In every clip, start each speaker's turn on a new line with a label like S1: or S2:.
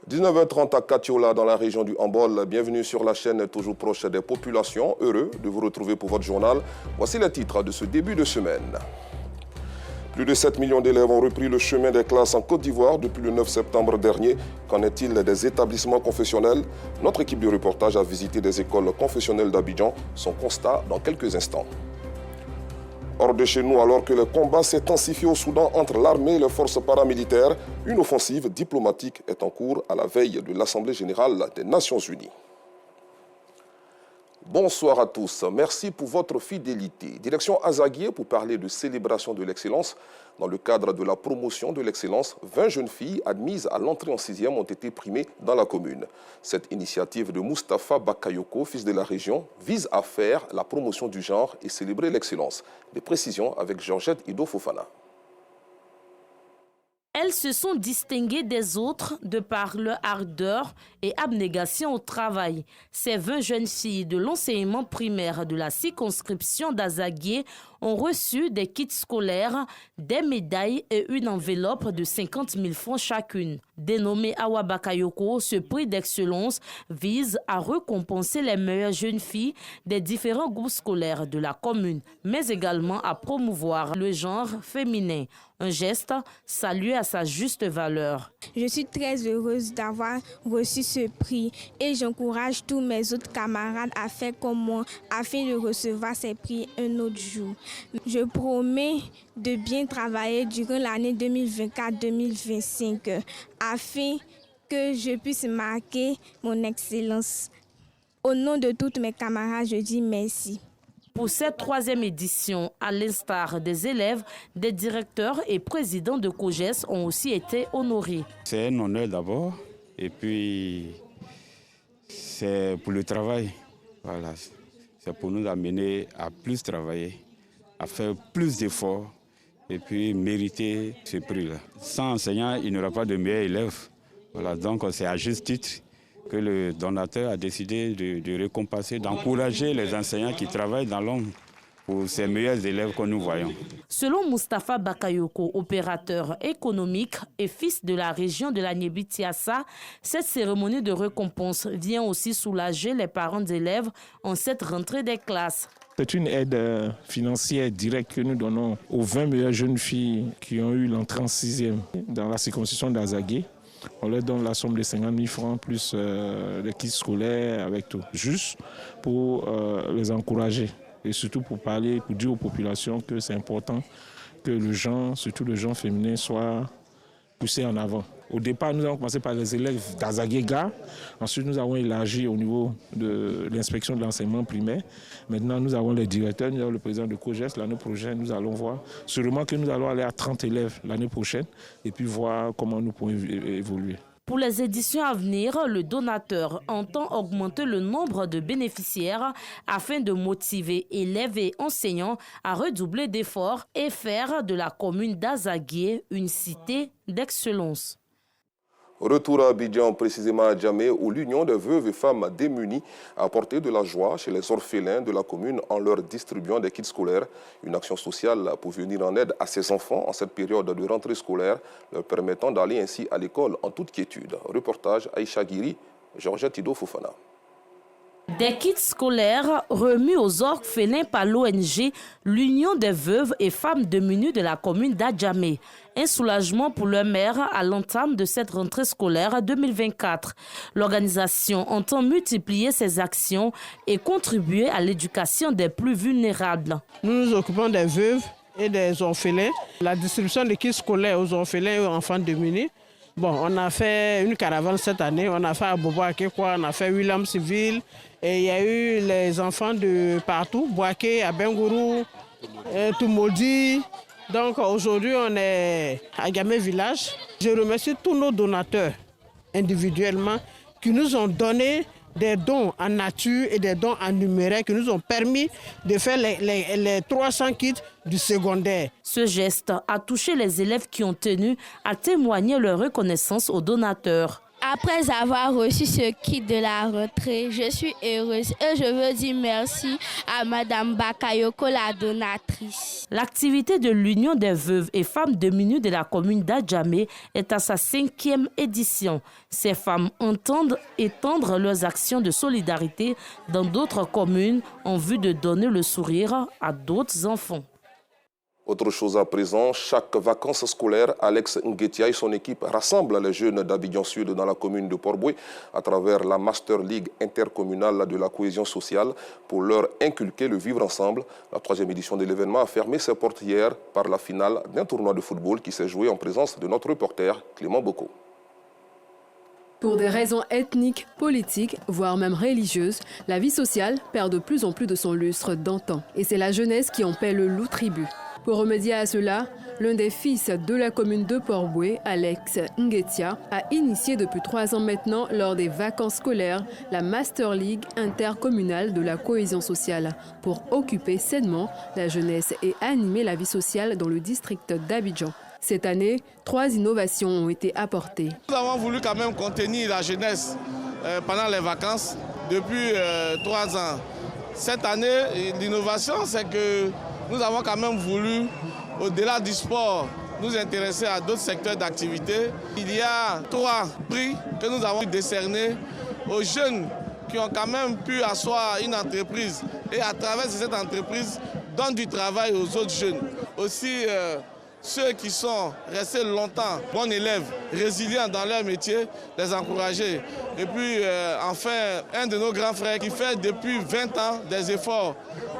S1: 19h30 à Katiola dans la région du Hambol. Bienvenue sur la chaîne toujours proche des populations. Heureux de vous retrouver pour votre journal. Voici les titres de ce début de semaine. Plus de 7 millions d'élèves ont repris le chemin des classes en Côte d'Ivoire depuis le 9 septembre dernier. Qu'en est-il des établissements confessionnels? Notre équipe de reportage a visité des écoles confessionnelles d'Abidjan. Son constat dans quelques instants. Hors de chez nous, alors que le combat s'intensifie au Soudan entre l'armée et les forces paramilitaires, une offensive diplomatique est en cours à la veille de l'Assemblée générale des Nations unies. Bonsoir à tous, merci pour votre fidélité. Direction Azaguié pour parler de célébration de l'excellence. Dans le cadre de la promotion de l'excellence, 20 jeunes filles admises à l'entrée en 6e ont été primées dans la commune. Cette initiative de Moustapha Bakayoko, fils de la région, vise à faire la promotion du genre et célébrer l'excellence. Des précisions avec Georgette Ido Fofana.
S2: Elles se sont distinguées des autres de par leur ardeur et abnégation au travail. Ces 20 jeunes filles de l'enseignement primaire de la circonscription d'Azaguié ont reçu des kits scolaires, des médailles et une enveloppe de 50 000 francs chacune. Dénommé Awa Bakayoko, ce prix d'excellence vise à récompenser les meilleures jeunes filles des différents groupes scolaires de la commune, mais également à promouvoir le genre féminin. Un geste salué à sa juste valeur.
S3: Je suis très heureuse d'avoir reçu ce prix et j'encourage tous mes autres camarades à faire comme moi afin de recevoir ces prix un autre jour. Je promets de bien travailler durant l'année 2024-2025 afin que je puisse marquer mon excellence. Au nom de tous mes camarades, je dis merci.
S2: Pour cette 3e édition, à l'instar des élèves, des directeurs et présidents de COGES ont aussi été honorés.
S4: C'est un honneur d'abord et puis c'est pour le travail. Voilà. C'est pour nous amener à plus travailler, à faire plus d'efforts et puis mériter ce prix-là. Sans enseignant, il n'y aura pas de meilleurs élèves. Voilà. Donc c'est à juste titre que le donateur a décidé de récompenser, d'encourager les enseignants qui travaillent dans l'ombre pour ces meilleurs élèves que nous voyons.
S2: Selon Moustapha Bakayoko, opérateur économique et fils de la région de la Niébi-Tiassa, cette cérémonie de récompense vient aussi soulager les parents d'élèves en cette rentrée des classes.
S5: C'est une aide financière directe que nous donnons aux 20 meilleures jeunes filles qui ont eu l'entrée en 6e dans la circonscription d'Azaguié. On leur donne la somme de 50 000 francs plus les kits scolaires avec tout, juste pour les encourager et surtout pour parler, pour dire aux populations que c'est important que le genre, surtout le genre féminin, soit poussé en avant. Au départ, nous avons commencé par les élèves d'Azaguié-Gare. Ensuite, nous avons élargi au niveau de l'inspection de l'enseignement primaire. Maintenant, nous avons les directeurs, nous avons le président de COGES. L'année prochaine, nous allons voir. Sûrement que nous allons aller à 30 élèves l'année prochaine et puis voir comment nous pouvons évoluer.
S2: Pour les éditions à venir, le donateur entend augmenter le nombre de bénéficiaires afin de motiver élèves et enseignants à redoubler d'efforts et faire de la commune d'Azaguié une cité d'excellence.
S1: Retour à Abidjan, précisément à Djamé, où l'Union des veuves et femmes démunies a apporté de la joie chez les orphelins de la commune en leur distribuant des kits scolaires. Une action sociale pour venir en aide à ces enfants en cette période de rentrée scolaire, leur permettant d'aller ainsi à l'école en toute quiétude. Reportage Aïcha Guiri, Georgette Ido Fofana.
S2: Des kits scolaires remis aux orphelins par l'ONG l'Union des veuves et femmes démunies de la commune d'Adjamé. Un soulagement pour leur mère à l'entame de cette rentrée scolaire 2024. L'organisation entend multiplier ses actions et contribuer à l'éducation des plus vulnérables.
S6: Nous nous occupons des veuves et des orphelins. La distribution des kits scolaires aux orphelins et aux enfants démunis. Bon, on a fait une caravane cette année, on a fait à Bobo-Akekwa, on a fait Williamsville, et il y a eu les enfants de partout, Boaké, à Bengourou, Toumaudi. Donc aujourd'hui, on est à Gamé Village. Je remercie tous nos donateurs individuellement qui nous ont donné des dons en nature et des dons en numéraire qui nous ont permis de faire les 300 kits du secondaire.
S2: Ce geste a touché les élèves qui ont tenu à témoigner leur reconnaissance aux donateurs.
S7: Après avoir reçu ce kit de la rentrée, je suis heureuse et je veux dire merci à Madame Bakayoko, la donatrice.
S2: L'activité de l'Union des veuves et femmes diminuées de la commune d'Adjamé est à sa 5e édition. Ces femmes entendent étendre leurs actions de solidarité dans d'autres communes en vue de donner le sourire à d'autres enfants.
S1: Autre chose à présent, chaque vacances scolaires, Alex Nguetia et son équipe rassemblent les jeunes d'Abidjan Sud dans la commune de Port-Boué à travers la Master League intercommunale de la cohésion sociale pour leur inculquer le vivre ensemble. La 3e édition de l'événement a fermé ses portes hier par la finale d'un tournoi de football qui s'est joué en présence de notre reporter Clément Boko.
S8: Pour des raisons ethniques, politiques, voire même religieuses, la vie sociale perd de plus en plus de son lustre d'antan. Et c'est la jeunesse qui en paie le loup tribut. Pour remédier à cela, l'un des fils de la commune de Port-Boué, Alex Nguetia, a initié depuis 3 ans maintenant, lors des vacances scolaires, la Master League intercommunale de la cohésion sociale pour occuper sainement la jeunesse et animer la vie sociale dans le district d'Abidjan. Cette année, 3 innovations ont été apportées.
S9: Nous avons voulu quand même contenir la jeunesse pendant les vacances depuis 3 ans. Cette année, l'innovation, c'est que nous avons quand même voulu, au-delà du sport, nous intéresser à d'autres secteurs d'activité. Il y a 3 prix que nous avons décernés aux jeunes qui ont quand même pu asseoir une entreprise et à travers cette entreprise donnent du travail aux autres jeunes. Aussi, ceux qui sont restés longtemps, bons élèves, résilients dans leur métier, les encourager. Et puis, enfin, un de nos grands frères qui fait depuis 20 ans des efforts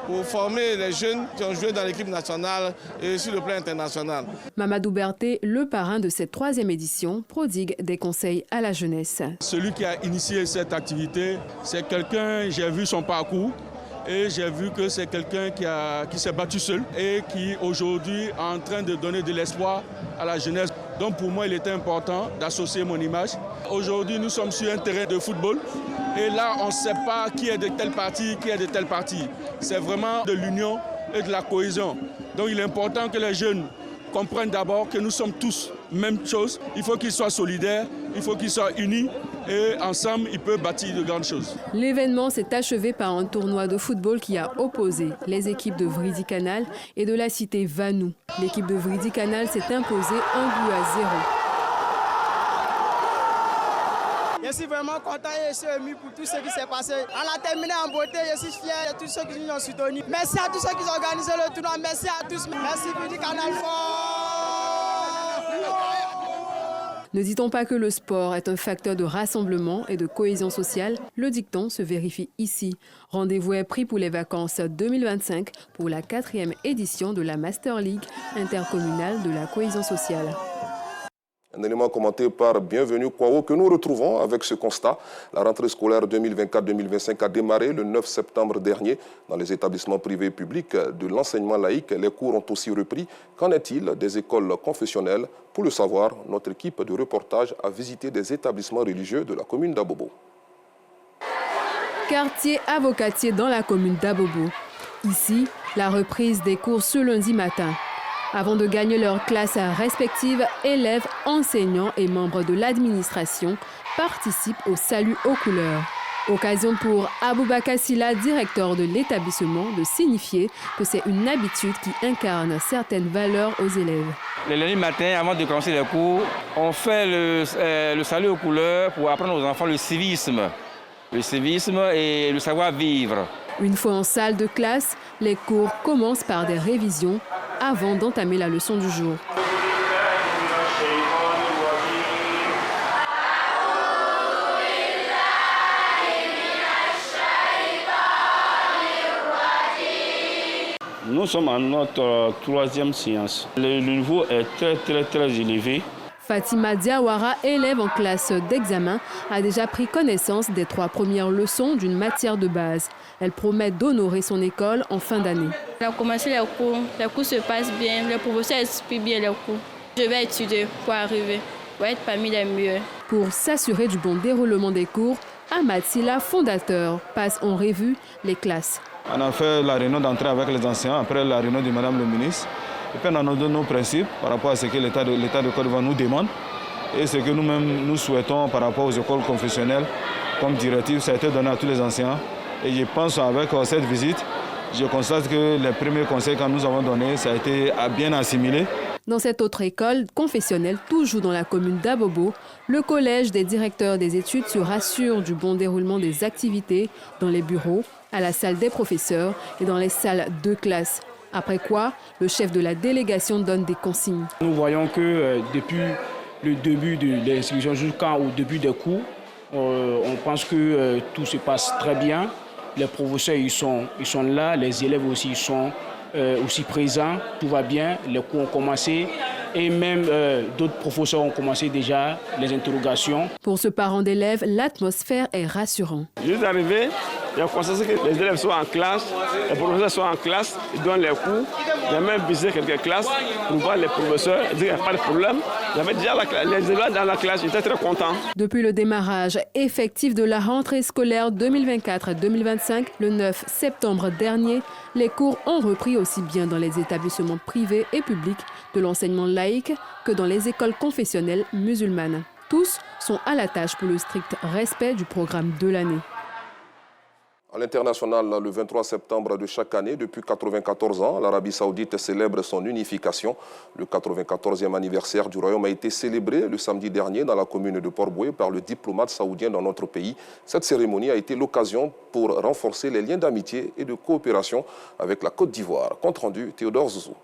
S9: pour former les jeunes qui ont joué dans l'équipe nationale et sur le plan international.
S8: Mamadou Berté, le parrain de cette 3e édition, prodigue des conseils à la jeunesse.
S10: Celui qui a initié cette activité, c'est quelqu'un, j'ai vu son parcours. Et j'ai vu que c'est quelqu'un qui s'est battu seul et qui aujourd'hui est en train de donner de l'espoir à la jeunesse. Donc pour moi, il était important d'associer mon image. Aujourd'hui, nous sommes sur un terrain de football et là, on ne sait pas qui est de tel parti, qui est de tel parti. C'est vraiment de l'union et de la cohésion. Donc il est important que les jeunes comprennent d'abord que nous sommes tous même chose. Il faut qu'ils soient solidaires, il faut qu'ils soient unis et ensemble, ils peuvent bâtir de grandes choses.
S8: L'événement s'est achevé par un tournoi de football qui a opposé les équipes de Vridi-Canal et de la cité Vanou. L'équipe de Vridi-Canal s'est imposée 1-0.
S11: Je suis vraiment content et je suis ému pour tout ce qui s'est passé. On a terminé en beauté, je suis fier de tous ceux qui nous ont soutenus. Merci à tous ceux qui ont organisé le tournoi, merci à tous. Merci Vridi-Canal fort.
S8: Ne dit-on pas que le sport est un facteur de rassemblement et de cohésion sociale? Le dicton se vérifie ici. Rendez-vous est pris pour les vacances 2025 pour la 4e édition de la Master League intercommunale de la cohésion sociale.
S1: Un élément commenté par Bienvenue Kwao que nous retrouvons avec ce constat. La rentrée scolaire 2024-2025 a démarré le 9 septembre dernier. Dans les établissements privés et publics de l'enseignement laïque, les cours ont aussi repris. Qu'en est-il des écoles confessionnelles? Pour le savoir, notre équipe de reportage a visité des établissements religieux de la commune d'Abobo.
S8: Quartier avocatier dans la commune d'Abobo. Ici, la reprise des cours ce lundi matin. Avant de gagner leurs classes respectives, élèves, enseignants et membres de l'administration participent au salut aux couleurs. Occasion pour Aboubakar Silla, directeur de l'établissement, de signifier que c'est une habitude qui incarne certaines valeurs aux élèves.
S12: Le lundi matin, avant de commencer les cours, on fait le salut aux couleurs pour apprendre aux enfants le civisme et le savoir-vivre.
S8: Une fois en salle de classe, les cours commencent par des révisions avant d'entamer la leçon du jour.
S4: Nous sommes en notre 3e séance. Le niveau est très élevé.
S8: Fatima Diawara, élève en classe d'examen, a déjà pris connaissance des 3 premières leçons d'une matière de base. Elle promet d'honorer son école en fin d'année.
S7: On a commencé les cours se passent bien, les professeurs expliquent bien les cours. Je vais étudier pour arriver, pour être parmi les mieux.
S8: Pour s'assurer du bon déroulement des cours, Ahmad Silla, fondateur, passe en revue les classes.
S13: On a fait la réunion d'entrée avec les enseignants, après la réunion de Madame le ministre. Et puis on a donné nos principes par rapport à ce que l'État de Côte d'Ivoire nous demande. Et ce que nous-mêmes nous souhaitons par rapport aux écoles confessionnelles, comme directive, ça a été donné à tous les enseignants. Et je pense avec cette visite, je constate que les premiers conseils que nous avons donnés, ça a été bien assimilé.
S8: Dans cette autre école confessionnelle, toujours dans la commune d'Abobo, le collège des directeurs des études se rassure du bon déroulement des activités dans les bureaux, à la salle des professeurs et dans les salles de classe. Après quoi, le chef de la délégation donne des consignes.
S14: Nous voyons que depuis le début de l'inscription jusqu'au début des cours, on pense que tout se passe très bien. Les professeurs ils sont là, les élèves aussi sont aussi présents, tout va bien, les cours ont commencé et même d'autres professeurs ont commencé déjà les interrogations.
S8: Pour ce parent d'élèves, l'atmosphère est rassurante.
S15: Je suis arrivé, j'ai constaté que les élèves sont en classe, les professeurs sont en classe, ils donnent les cours. J'ai même visité quelques classes pour voir les professeurs, dire qu'il n'y a pas de problème. J'avais déjà les élèves dans la classe, j'étais très content.
S8: Depuis le démarrage effectif de la rentrée scolaire 2024-2025, le 9 septembre dernier, les cours ont repris aussi bien dans les établissements privés et publics de l'enseignement laïque que dans les écoles confessionnelles musulmanes. Tous sont à la tâche pour le strict respect du programme de l'année.
S1: À l'international, le 23 septembre de chaque année, depuis 94 ans, l'Arabie Saoudite célèbre son unification. Le 94e anniversaire du royaume a été célébré le samedi dernier dans la commune de Port-Bouët par le diplomate saoudien dans notre pays. Cette cérémonie a été l'occasion pour renforcer les liens d'amitié et de coopération avec la Côte d'Ivoire. Compte rendu, Théodore Zouzou.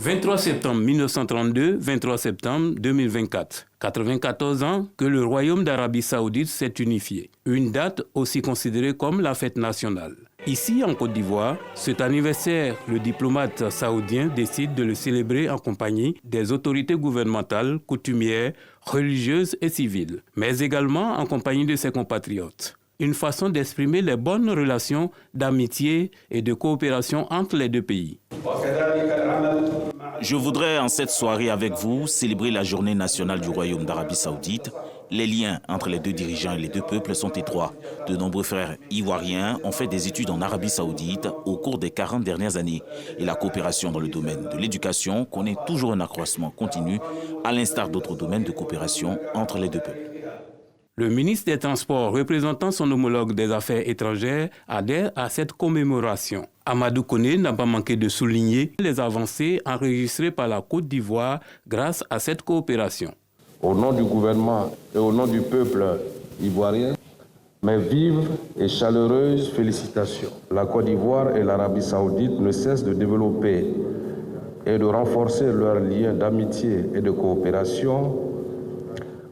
S16: 23 septembre 1932, 23 septembre 2024. 94 ans que le Royaume d'Arabie Saoudite s'est unifié. Une date aussi considérée comme la fête nationale. Ici, en Côte d'Ivoire, cet anniversaire, le diplomate saoudien décide de le célébrer en compagnie des autorités gouvernementales, coutumières, religieuses et civiles, mais également en compagnie de ses compatriotes. Une façon d'exprimer les bonnes relations d'amitié et de coopération entre les deux pays.
S17: Je voudrais en cette soirée avec vous célébrer la journée nationale du Royaume d'Arabie Saoudite. Les liens entre les deux dirigeants et les deux peuples sont étroits. De nombreux frères ivoiriens ont fait des études en Arabie Saoudite au cours des 40 dernières années. Et la coopération dans le domaine de l'éducation connaît toujours un accroissement continu, à l'instar d'autres domaines de coopération entre les deux peuples.
S16: Le ministre des Transports, représentant son homologue des Affaires étrangères, adhère à cette commémoration. Amadou Koné n'a pas manqué de souligner les avancées enregistrées par la Côte d'Ivoire grâce à cette coopération.
S18: Au nom du gouvernement et au nom du peuple ivoirien, mes vives et chaleureuses félicitations. La Côte d'Ivoire et l'Arabie Saoudite ne cessent de développer et de renforcer leurs liens d'amitié et de coopération,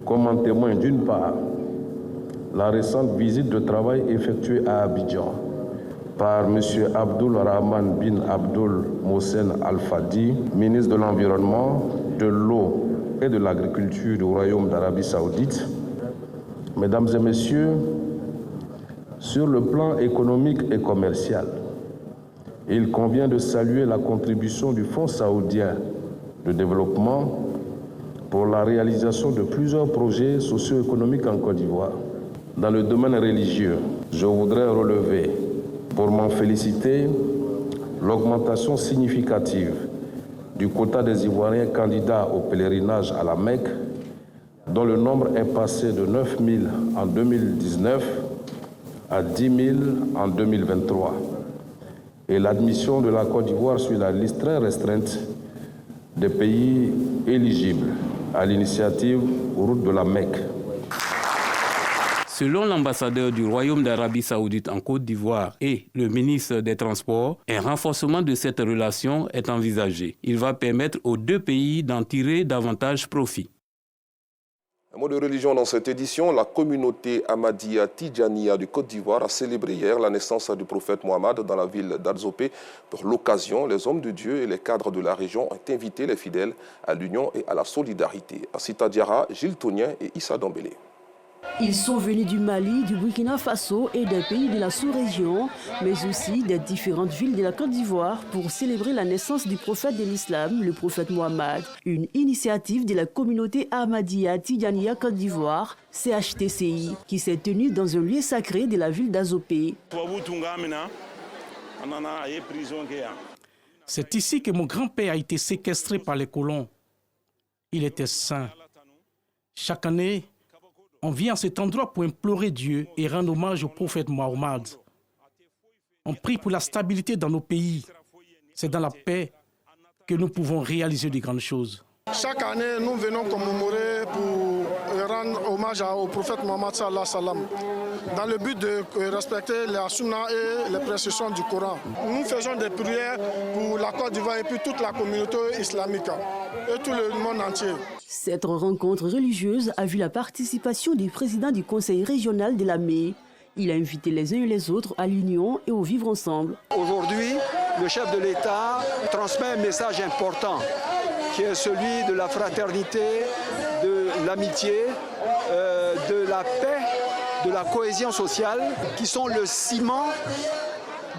S18: comme en témoigne d'une part la récente visite de travail effectuée à Abidjan par M. Abdul Rahman bin Abdul Mohsen Al-Fadi, ministre de l'Environnement, de l'Eau et de l'Agriculture du Royaume d'Arabie Saoudite. Mesdames et messieurs, sur le plan économique et commercial, il convient de saluer la contribution du Fonds saoudien de développement pour la réalisation de plusieurs projets socio-économiques en Côte d'Ivoire. Dans le domaine religieux, je voudrais relever, pour m'en féliciter, l'augmentation significative du quota des Ivoiriens candidats au pèlerinage à la Mecque, dont le nombre est passé de 9 000 en 2019 à 10 000 en 2023. Et l'admission de la Côte d'Ivoire sur la liste très restreinte des pays éligibles à l'initiative Route de la Mecque.
S16: Selon l'ambassadeur du Royaume d'Arabie Saoudite en Côte d'Ivoire et le ministre des Transports, un renforcement de cette relation est envisagé. Il va permettre aux deux pays d'en tirer davantage profit.
S1: Un mot de religion dans cette édition, la communauté Ahmadiyya Tidjaniya du Côte d'Ivoire a célébré hier la naissance du prophète Mohammed dans la ville d'Adzopé. Pour l'occasion, les hommes de Dieu et les cadres de la région ont invité les fidèles à l'union et à la solidarité. Assita Diarra, Gilles Tognien et Issa Dambélé.
S19: Ils sont venus du Mali, du Burkina Faso et des pays de la sous-région, mais aussi des différentes villes de la Côte d'Ivoire pour célébrer la naissance du prophète de l'islam, le prophète Mohammed. Une initiative de la communauté Ahmadiyya Tidjaniya Côte d'Ivoire, CHTCI, qui s'est tenue dans un lieu sacré de la ville d'Azopé.
S20: C'est ici que mon grand-père a été séquestré par les colons. Il était saint.
S14: Chaque année, on vient à cet endroit pour implorer Dieu et rendre hommage au prophète Mohammed. On prie pour la stabilité dans nos pays. C'est dans la paix que nous pouvons réaliser de grandes choses.
S20: Chaque année, nous venons commémorer pour rendre hommage au prophète Mohammed sallallahu alayhi wa sallam, dans le but de respecter la sunna et les prescriptions du Coran. Nous faisons des prières pour la Côte d'Ivoire et puis toute la communauté islamique et tout le monde entier.
S19: Cette rencontre religieuse a vu la participation du président du conseil régional de la Mai. Il a invité les uns et les autres à l'union et au vivre ensemble.
S21: Aujourd'hui, le chef de l'État transmet un message important qui est celui de la fraternité, de l'amitié, de la paix, de la cohésion sociale, qui sont le ciment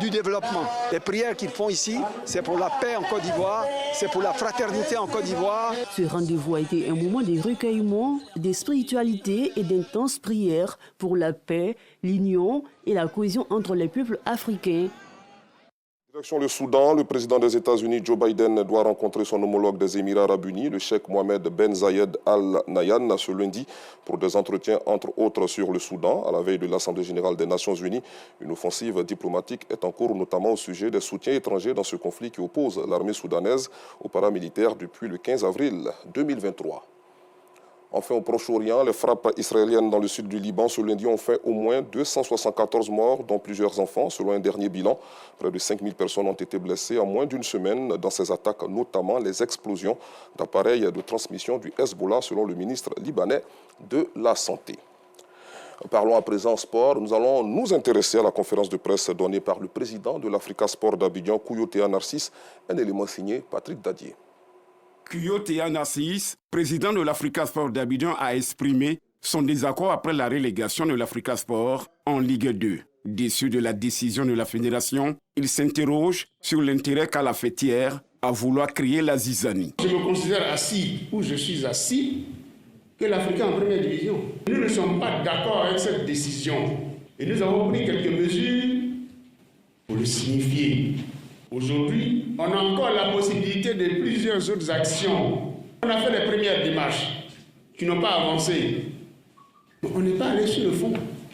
S21: du développement. Les prières qu'ils font ici, c'est pour la paix en Côte d'Ivoire, c'est pour la fraternité en Côte d'Ivoire.
S19: Ce rendez-vous a été un moment de recueillement, de spiritualité et d'intenses prières pour la paix, l'union et la cohésion entre les peuples africains.
S1: Direction le Soudan, le président des États-Unis, Joe Biden, doit rencontrer son homologue des Émirats arabes unis, le cheikh Mohamed Ben Zayed Al Nahyan, ce lundi pour des entretiens, entre autres, sur le Soudan. À la veille de l'Assemblée générale des Nations unies, une offensive diplomatique est en cours, notamment au sujet des soutiens étrangers dans ce conflit qui oppose l'armée soudanaise aux paramilitaires depuis le 15 avril 2023. Enfin, au Proche-Orient, les frappes israéliennes dans le sud du Liban ce lundi ont fait au moins 274 morts, dont plusieurs enfants. Selon un dernier bilan, près de 5000 personnes ont été blessées en moins d'une semaine dans ces attaques, notamment les explosions d'appareils de transmission du Hezbollah, selon le ministre libanais de la Santé. Parlons à présent sport. Nous allons nous intéresser à la conférence de presse donnée par le président de l'Africa Sport d'Abidjan, Kouyotea Narcisse, un élément signé Patrick Dadier.
S22: Kouyotea Narcisse, président de l'Africa Sport d'Abidjan, a exprimé son désaccord après la relégation de l'Africa Sport en Ligue 2. Déçu de la décision de la fédération, il s'interroge sur l'intérêt qu'a la fêtière à vouloir créer la zizanie.
S23: Je me considère assis, où je suis assis, que l'Africa en première division. Nous ne sommes pas d'accord avec cette décision et nous avons pris quelques mesures pour le signifier. Aujourd'hui, on a encore la possibilité de plusieurs autres actions. On a fait les premières démarches qui n'ont pas avancé. On n'est pas allé sur le fond.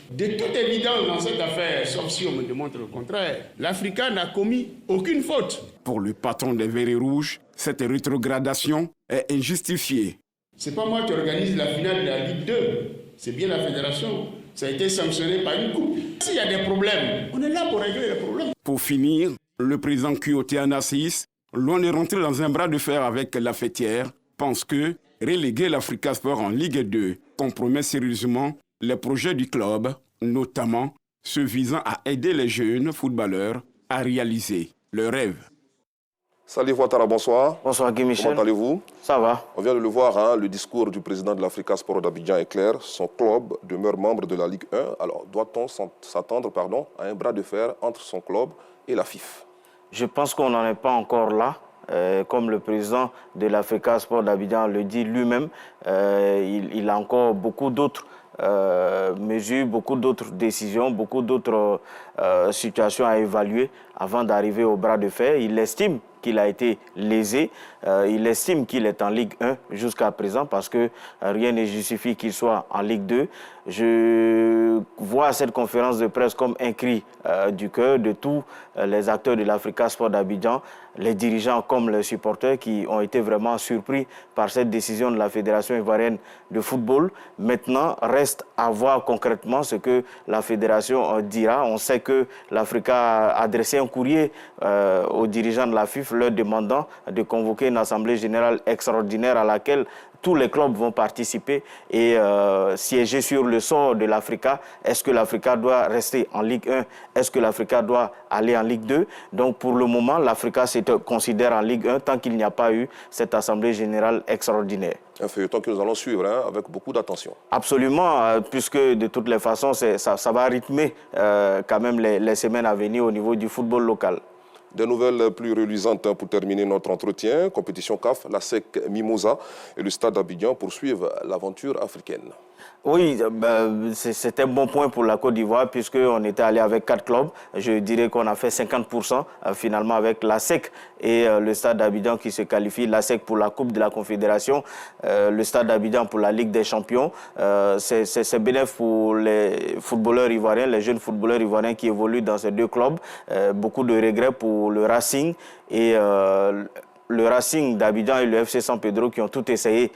S23: De toute évidence dans cette affaire, sauf si on me démontre le contraire, l'Africa n'a commis aucune faute.
S22: Pour le patron des Verts et Rouges, cette rétrogradation est injustifiée.
S23: C'est pas moi qui organise la finale de la Ligue 2, c'est bien la fédération. Ça a été sanctionné par une coupe. S'il y a des problèmes, on est là pour régler les problèmes.
S22: Pour finir, le président Kouyotea Narcisse, loin de rentrer dans un bras de fer avec la fêtière, pense que reléguer l'Africa Sport en Ligue 2 compromet sérieusement les projets du club, notamment ceux visant à aider les jeunes footballeurs à réaliser leurs rêves.
S1: Salif Ouattara, bonsoir.
S24: Bonsoir Guy Michel.
S1: Comment allez-vous?
S24: Ça va.
S1: On vient de le voir, le discours du président de l'Africa Sport d'Abidjan est clair. Son club demeure membre de la Ligue 1. Alors, doit-on s'attendre à un bras de fer entre son club et la FIF?
S24: Je pense qu'on n'en est pas encore là. Comme le président de l'Africa Sport d'Abidjan le dit lui-même, il a encore beaucoup d'autres mesures, beaucoup d'autres décisions, beaucoup d'autres situations à évaluer avant d'arriver au bras de fer. Il estime qu'il a été lésé, il estime qu'il est en Ligue 1 jusqu'à présent parce que rien ne justifie qu'il soit en Ligue 2. Je vois cette conférence de presse comme un cri du cœur de tous les acteurs de l'Africa Sport d'Abidjan, les dirigeants comme les supporters qui ont été vraiment surpris par cette décision de la Fédération ivoirienne de football. Maintenant, reste à voir concrètement ce que la Fédération dira. On sait que l'Africa a adressé un courrier aux dirigeants de la FIF leur demandant de convoquer une assemblée générale extraordinaire à laquelle tous les clubs vont participer et siéger sur le sort de l'Africa. Est-ce que l'Africa doit rester en Ligue 1? Est-ce que l'Africa doit aller en Ligue 2? Donc pour le moment, l'Africa se considère en Ligue 1 tant qu'il n'y a pas eu cette assemblée générale extraordinaire.
S1: Un feuilleton que nous allons suivre avec beaucoup d'attention.
S24: Absolument, puisque de toutes les façons, ça va rythmer quand même les semaines à venir au niveau du football local.
S1: Des nouvelles plus reluisantes pour terminer notre entretien. Compétition CAF, la SEC Mimosa et le Stade d'Abidjan poursuivent l'aventure africaine.
S24: Oui, c'était un bon point pour la Côte d'Ivoire puisqu'on était allé avec 4 clubs. Je dirais qu'on a fait 50% finalement avec l'ASEC et le Stade d'Abidjan qui se qualifie. L'ASEC pour la Coupe de la Confédération, le Stade d'Abidjan pour la Ligue des Champions. C'est bénéfique pour les footballeurs ivoiriens, les jeunes footballeurs ivoiriens qui évoluent dans ces 2 clubs. Beaucoup de regrets pour le Racing et le Racing d'Abidjan et le FC San Pedro qui ont tout essayé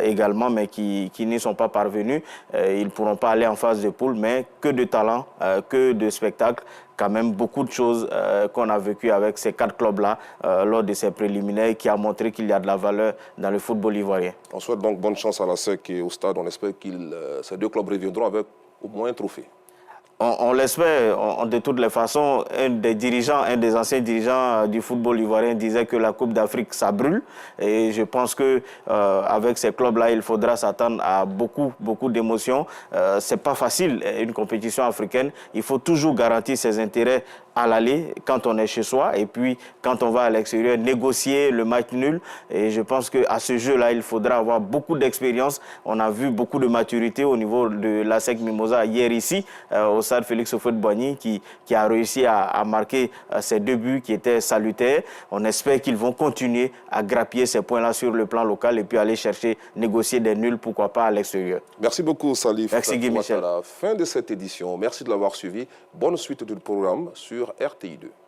S24: également, mais qui n'y sont pas parvenus. Ils ne pourront pas aller en phase de poule, mais que de talent, que de spectacle. Quand même beaucoup de choses qu'on a vécues avec ces 4 clubs-là lors de ces préliminaires qui a montré qu'il y a de la valeur dans le football ivoirien. On souhaite donc bonne chance à la SEC et au stade. On espère que ces 2 clubs reviendront avec au moins un trophée. On l'espère. De toutes les façons, un des anciens dirigeants du football ivoirien disait que la Coupe d'Afrique, ça brûle. Et je pense que avec ces clubs-là, il faudra s'attendre à beaucoup d'émotions. C'est pas facile, une compétition africaine. Il faut toujours garantir ses intérêts à l'aller quand on est chez soi et puis quand on va à l'extérieur négocier le match nul. Et je pense qu'à ce jeu-là, il faudra avoir beaucoup d'expérience. On a vu beaucoup de maturité au niveau de l'ASEC Mimosa hier ici au stade Félix Houphouët-Boigny qui a réussi à marquer ces 2 buts qui étaient salutaires. On espère qu'ils vont continuer à grappiller ces points-là sur le plan local et puis aller chercher, négocier des nuls, pourquoi pas à l'extérieur.
S1: Merci beaucoup Salif.
S24: Merci Guy Michel.
S1: À la fin de cette édition. Merci de l'avoir suivi. Bonne suite du programme sur RTI2.